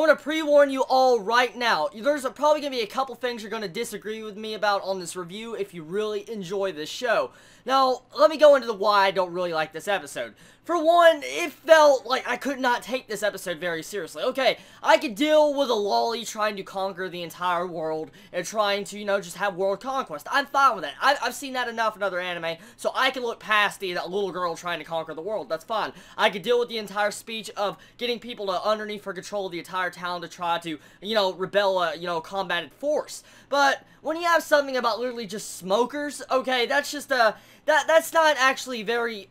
want to pre-warn you all right now. There's probably going to be a couple things you're going to disagree with me about on this review if you really enjoy this show. Now, let me go into the why I don't really like this episode. For one, it felt like I could not take this episode very seriously. Okay, I could deal with a lolly trying to conquer the entire world and trying to, just have world conquest. I'm fine with that. I've seen that enough in other anime, so I can look past the little girl trying to conquer the world. That's fine. I could deal with the entire speech of getting people to underneath for control of the entire town to try to, rebel a, combated force. But when you have something about literally just smokers, okay, that's just that's not actually a very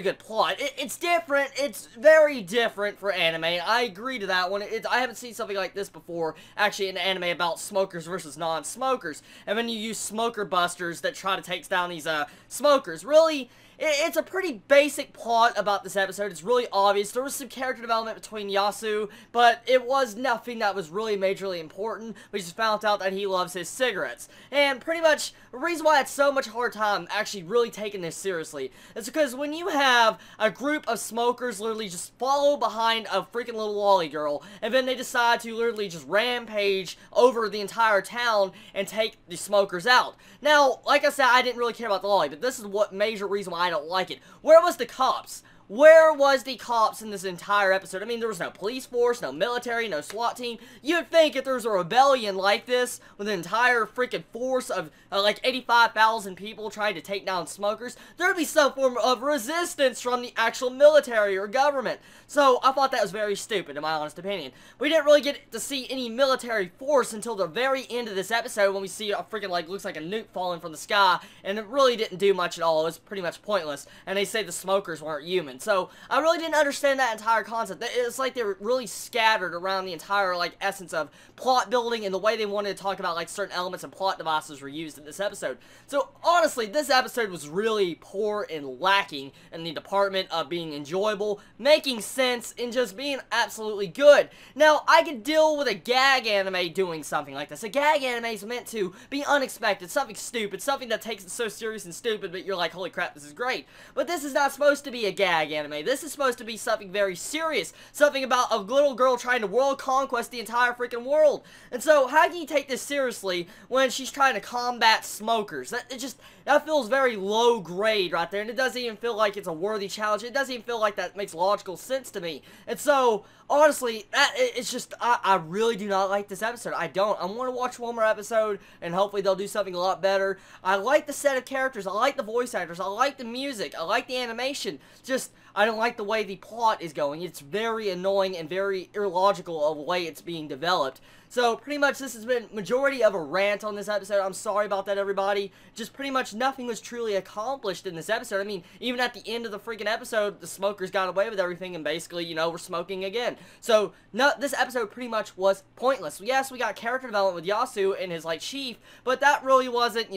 good plot. It's different. It's very different for anime. I agree to that one. I haven't seen something like this before, actually, in an anime about smokers versus non-smokers. And then you use smoker busters that try to take down these smokers. Really, it's a pretty basic plot about this episode. It's really obvious. There was some character development between Yasu, but it was nothing that was really majorly important. We just found out that he loves his cigarettes. And pretty much, the reason why it's so much hard time actually really taking this seriously is because when you have a group of smokers literally just follow behind a freaking little lolly girl, and then they decide to literally just rampage over the entire town and take the smokers out. Now, like I said, I didn't really care about the lolly, but this is what major reason why I don't like it. Where was the cops? Where was the cops in this entire episode? I mean, there was no police force, no military, no SWAT team. You'd think if there was a rebellion like this, with an entire freaking force of, like, 85,000 people trying to take down smokers, there'd be some form of resistance from the actual military or government. So, I thought that was very stupid, in my honest opinion. We didn't really get to see any military force until the very end of this episode, when we see a freaking, like, looks like a nuke falling from the sky, and it really didn't do much at all. It was pretty much pointless, and they say the smokers weren't human. So, I really didn't understand that entire concept. It's like they were really scattered around the entire, like, essence of plot building and the way they wanted to talk about, like, certain elements and plot devices were used in this episode. So, honestly, this episode was really poor and lacking in the department of being enjoyable, making sense, and just being absolutely good. Now, I could deal with a gag anime doing something like this. A gag anime is meant to be unexpected, something stupid, something that takes it so serious and stupid, but you're like, holy crap, this is great. But this is not supposed to be a gag anime. This is supposed to be something very serious. Something about a little girl trying to world conquest the entire freaking world. And so, how can you take this seriously when she's trying to combat smokers? That feels very low grade right there, and it doesn't even feel like it's a worthy challenge. It doesn't even feel like that makes logical sense to me. And so, honestly, it's just, I really do not like this episode. I don't. I want to watch one more episode, and hopefully they'll do something a lot better. I like the set of characters. I like the voice actors. I like the music. I like the animation. Just, I don't like the way the plot is going. It's very annoying and very illogical of the way it's being developed. So, pretty much, this has been majority of a rant on this episode. I'm sorry about that, everybody. Just pretty much nothing was truly accomplished in this episode. I mean, even at the end of the freaking episode, the smokers got away with everything and basically, we're smoking again. So, no, this episode pretty much was pointless. Yes, we got character development with Yasu and his, like, chief, but that really wasn't,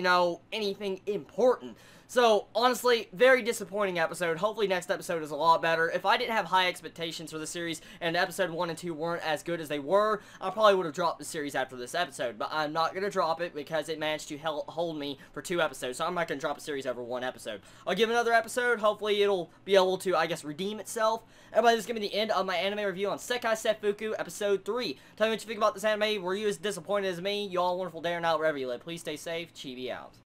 anything important. So, honestly, very disappointing episode. Hopefully next episode is a lot better. If I didn't have high expectations for the series and episode 1 and 2 weren't as good as they were, I probably would have dropped the series after this episode. But I'm not going to drop it because it managed to hold me for 2 episodes. So I'm not going to drop a series over 1 episode. I'll give another episode. Hopefully it'll be able to, I guess, redeem itself. Everybody, this is going to be the end of my anime review on Sekai Seifuku Episode 3. Tell me what you think about this anime. Were you as disappointed as me? You all wonderful day or night wherever you live. Please stay safe. Chibi out.